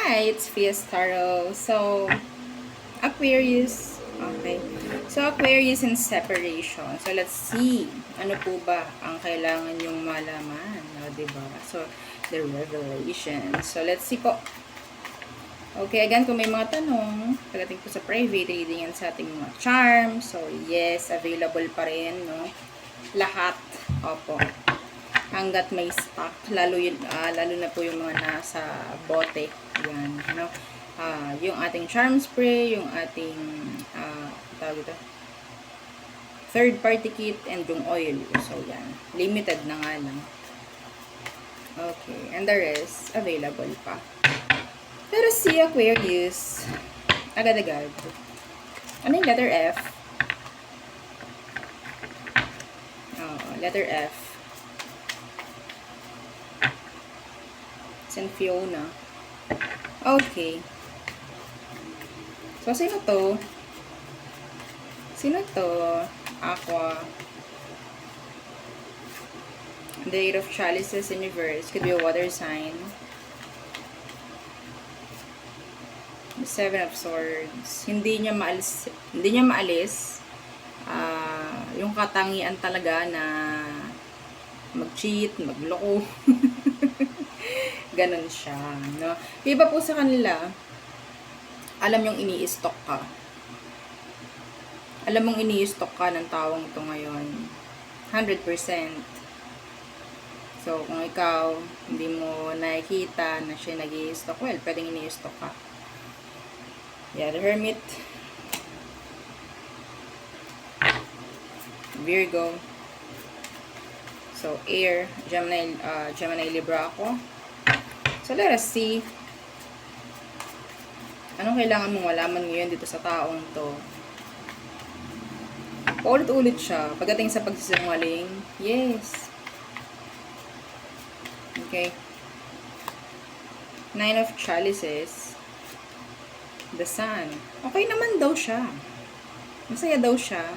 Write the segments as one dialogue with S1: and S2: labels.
S1: Hi, it's Fiestaro. So, Aquarius. Okay. So, Aquarius in separation. So, let's see. Ano po ba ang kailangan yung malaman? O, diba? So, the revelation. So, let's see po. Okay, again, kung may mga tanong, pagdating po sa private reading yan sa ating mga charm. So, yes, available pa rin, no? Lahat. Opo. Hanggat may stock, lalo na po yung mga nasa bote. Yan, no? Yung ating charm spray, yung ating tawag ito, third party kit, and yung oil. So, yan. Limited na nga lang. Okay. And the rest, available pa. Pero si Aquarius, agad-agad. Ano yung letter F? Letter F. San Fiona. Okay. So, sino to? Sino to? Aqua. The Eight of Chalices in reverse. Could be a water sign. The Seven of Swords. Hindi niya maalis. Yung katangian talaga na mag-cheat, magloko. Ganon siya, no? Iba po sa kanila, alam yung ini-stock ka. Alam mong ini-stock ka ng tawang ito ngayon. 100%. So, kung ikaw, hindi mo nakikita na siya nag-i-stock, well, pwedeng ini-stock ka. Yeah, the Hermit. Virgo. So, Air. Gemini Libra ako. So, let us see. Anong kailangan mong malaman ngayon dito sa taong to? Paulit-ulit siya. Pagdating sa pagsisinungaling, yes. Okay. Nine of Chalices. The Sun. Okay naman daw siya. Masaya daw siya.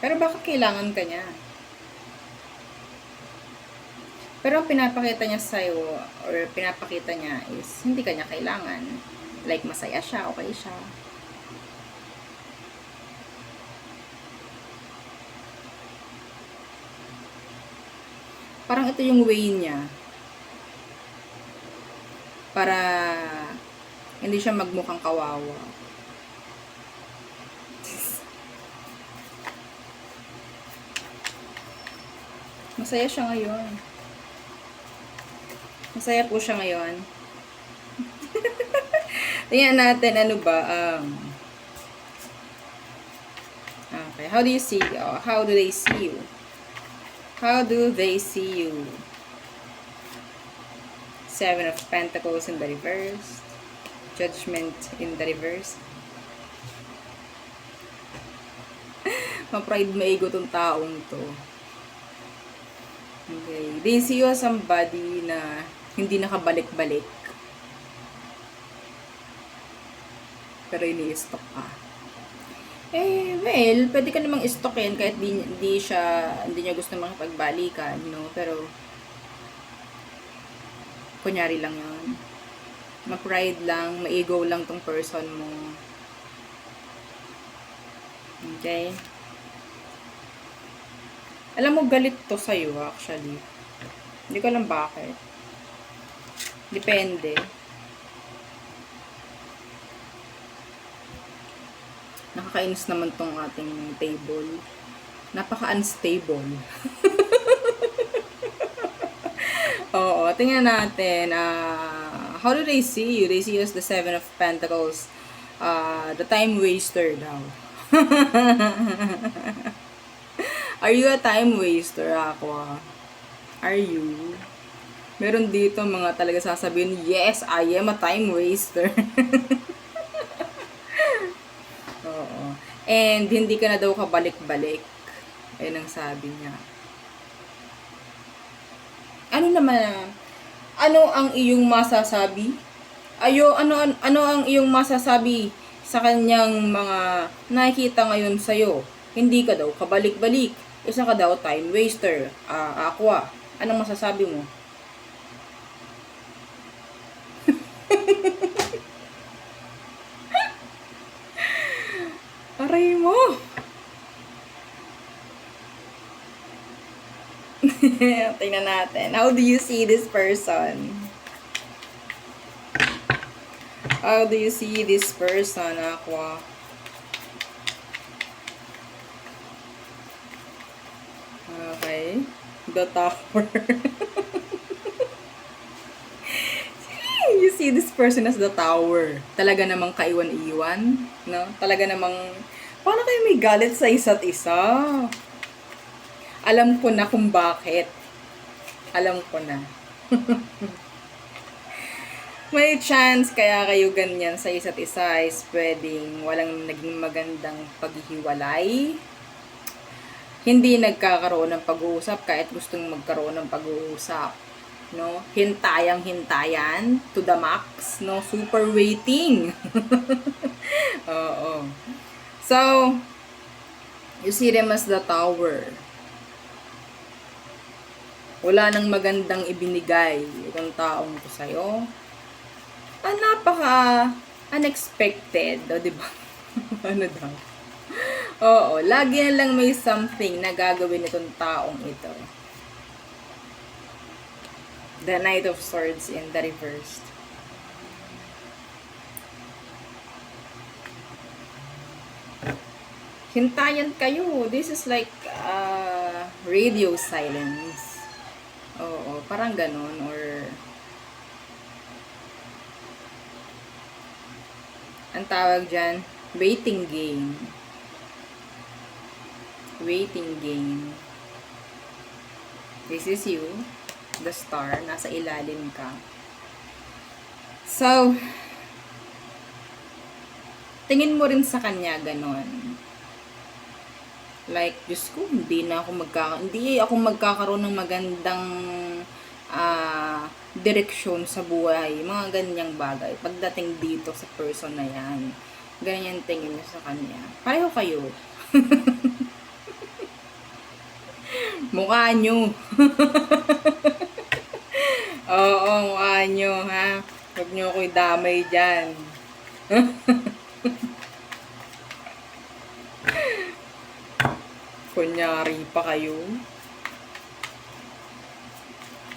S1: Pero bakit kailangan ka niya? Pero ang pinapakita niya sa'yo, or pinapakita niya is, hindi ka niya kailangan. Like, masaya siya, okay siya. Parang ito yung way niya. Para hindi siya magmukhang kawawa. Masaya siya ngayon. Masaya po siya ngayon. Tingnan natin, ano ba? Okay, how do you see? How do they see you? How do they see you? Seven of Pentacles in the reverse. Judgment in the reverse. Ma-pride maigo tong taong to. Okay. They see you as somebody na hindi nakabalik-balik. Pero ini-stock ka. Well, pwede ka namang stockin kahit hindi niya gusto makipagbalikan, no? Pero, kunyari lang yun. Ma-pride lang, ma-ego lang tong person mo. Okay? Alam mo, galit to sa'yo, actually. Hindi ko alam bakit. Depende. Nakakainis naman tong ating table. Napaka-unstable. Oo, tingnan natin. How do they see you? They see you as the Seven of Pentacles. The time waster daw. Are you a time waster, Aqua? Are you? Meron dito mga talaga sasabihin, yes, I am a time waster. Oo. And hindi ka na daw kabalik-balik. Ayun ang sabi niya. Ano ang iyong masasabi? Ano ang iyong masasabi sa kanyang mga nakikita ngayon sa'yo? Hindi ka daw kabalik-balik. Isa ka daw time waster. Aqua. Anong masasabi mo? Aray mo! Tingnan natin. How do you see this person? How do you see this person, Aqua? Okay. The Tower. You see this person as the Tower. Talaga namang kaiwan-iwan, no? Talaga namang, paano kayo may galit sa isa't isa? Alam ko na kung bakit. Alam ko na. May chance kaya kayo ganyan sa isa't isa is pwedeng walang naging magandang paghihiwalay. Hindi nagkakaroon ng pag-uusap kahit gustong magkaroon ng pag-uusap. No? Hintayang-hintayan to the max. No? Super waiting. Oo. So, you see them as the Tower. Wala nang magandang ibinigay itong taong to sa'yo. Napaka unexpected, di ba? Ano daw? Oo, lagi na lang may something na gagawin itong taong ito. The Knight of Swords in the reversed. Hintayan kayo. This is like radio silence. Oo, parang ganon. Or ang tawag dyan, waiting game. Waiting game. This is you, the star, nasa ilalim ka. So, tingin mo rin sa kanya ganon. Like, Diyos ko, hindi ako magkakaroon ng magandang direksyon sa buhay. Mga ganyang bagay. Pagdating dito sa person na yan. Ganyan tingin mo sa kanya. Pareho kayo. Mukha nyo. Oo, mukha nyo, ha? Huwag nyo ako'y damay dyan. Kunyari pa kayo.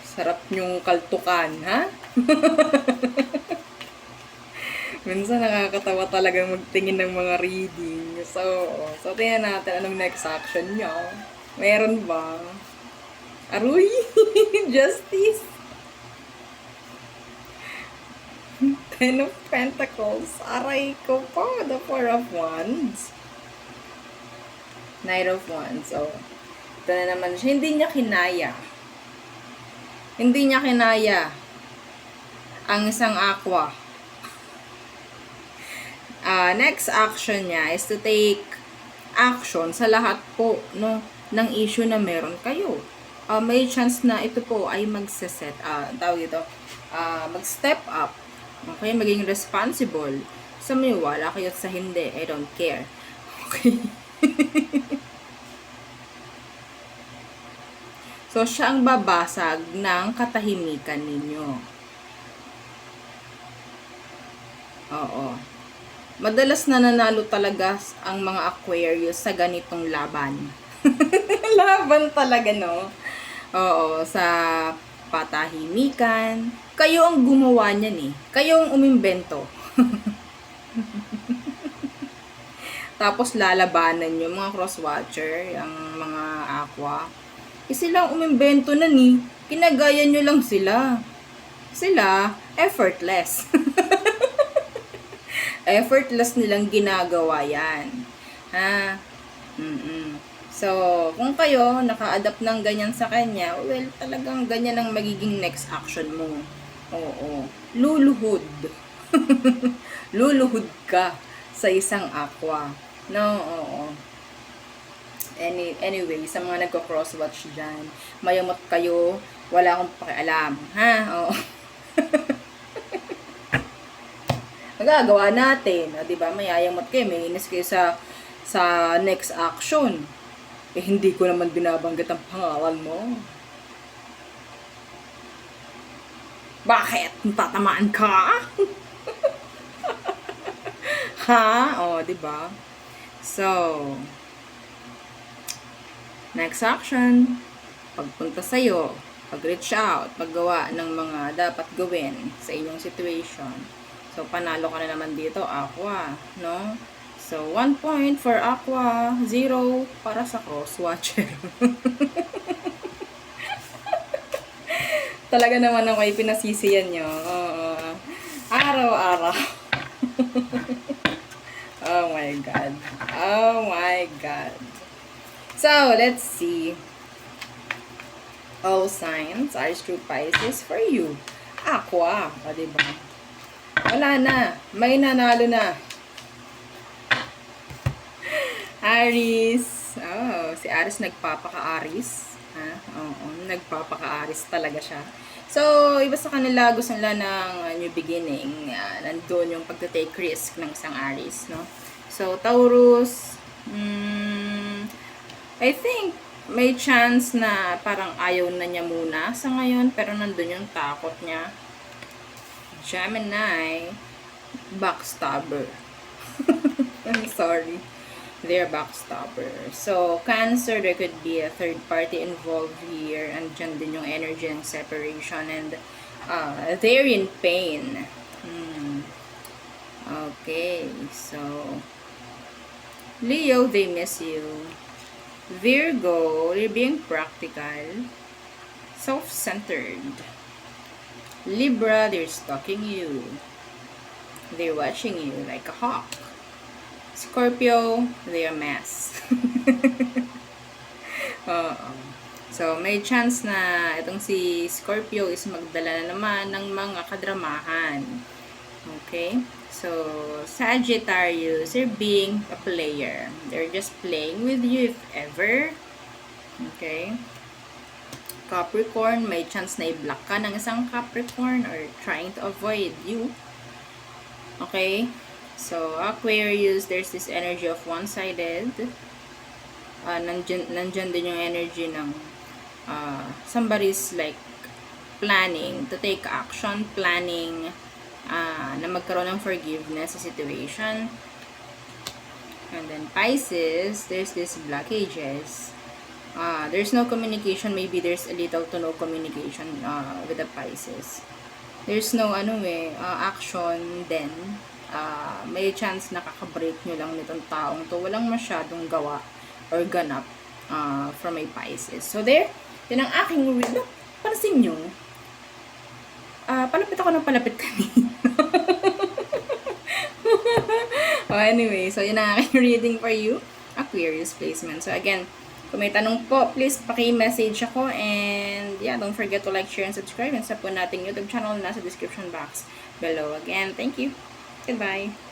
S1: Sarap nyong kaltukan, ha? Minsan nakakatawa talaga magtingin ng mga reading. So tingnan natin anong next action nyo. Meron ba? Aruy! Justice! Ten of Pentacles. Aray ko po. The Four of Wands. Knight of Wands. So, ito na naman siya. Hindi niya kinaya. Hindi niya kinaya ang isang Aqua. Next action niya is to take action sa lahat po, no, ng issue na meron kayo. May chance na ito po ay mag-step up. Okay, maging responsible. Sa may wala kayo sa hindi, I don't care. Okay. So, siya ang babasag ng katahimikan ninyo. Oo. Madalas nananalo talaga ang mga Aquarius sa ganitong laban. Laban talaga, no? Oo, sa patahimikan. Kayo ang gumawa niyan eh. Kayo ang umimbento. Tapos lalabanan nyo, mga crosswatcher, ang mga Aqua. Silang umimbento na ni. Kinagaya nyo lang sila. Sila, effortless. Effortless nilang ginagawa yan. Ha? So, kung kayo naka-adapt ng ganyan sa kanya, well, talagang ganyan ang magiging next action mo. Oo. Luluhod. Luluhod ka sa isang Aqua. No, oo. Anyway, sa mga nagko-crosswatch dyan, mayamot kayo, wala akong pakialam. Ha? Oo. Magagawa natin. Diba? Mayayamot kayo, may inis kayo sa next action. Hindi ko naman binabanggit ang pangalan mo. Bakit? Tatamaan ka? Ha? O, diba? So, next action, pagpunta sa'yo, pag-reach out, paggawa ng mga dapat gawin sa inyong situation. So, panalo ka na naman dito, Aqua, no? So, 1 point for Aqua, 0 para sa crosswatcher. Talaga naman ako ay pinasisiyan nyo. Araw-araw. Oh my God. Oh my God. So, let's see. All signs are true Pisces for you. Aqua. O, diba? Wala na. May nanalo na. Aries. Oh, si Aries nagpapaka-Aries. Ha? Oo, nagpapaka-Aries talaga siya. So, iba sa kanila, gusto nila ng new beginning. Nandun yung pagta-take risk ng isang Aries, no? So, Taurus, I think, may chance na parang ayaw na niya muna sa ngayon, pero nandun yung takot niya. Gemini, backstabber. I'm sorry. They're backstabber. So, Cancer, there could be a third party involved here. And dyan din yung energy ng separation. And they're in pain. Okay. So, Leo, they miss you. Virgo, you're being practical. Self-centered. Libra, they're stalking you. They're watching you like a hawk. Scorpio, they are mess. So, may chance na itong si Scorpio is magdala na naman ng mga kadramahan. Okay? So, Sagittarius, they're being a player. They're just playing with you if ever. Okay? Capricorn, may chance na i-block ka ng isang Capricorn or trying to avoid you. Okay? So, Aquarius, there's this energy of one-sided. Nandyan din yung energy ng somebody's like planning to take action, planning na magkaroon ng forgiveness sa situation. And then Pisces, there's this blockages. There's no communication. Maybe there's a little to no communication with the Pisces. There's no action then. May chance na kakabreak nyo lang nitong taong to. Walang masyadong gawa or ganap from a Pisces. So there, yun ang aking review. Pansin nyo, palapit ako ng palapit kanina. Anyway, so yun ang aking reading for you. Aquarius placement. So again, kung may tanong po, please paki-message ako. And yeah, don't forget to like, share, and subscribe. And sa po nating YouTube channel nasa description box below. Again, thank you. Goodbye.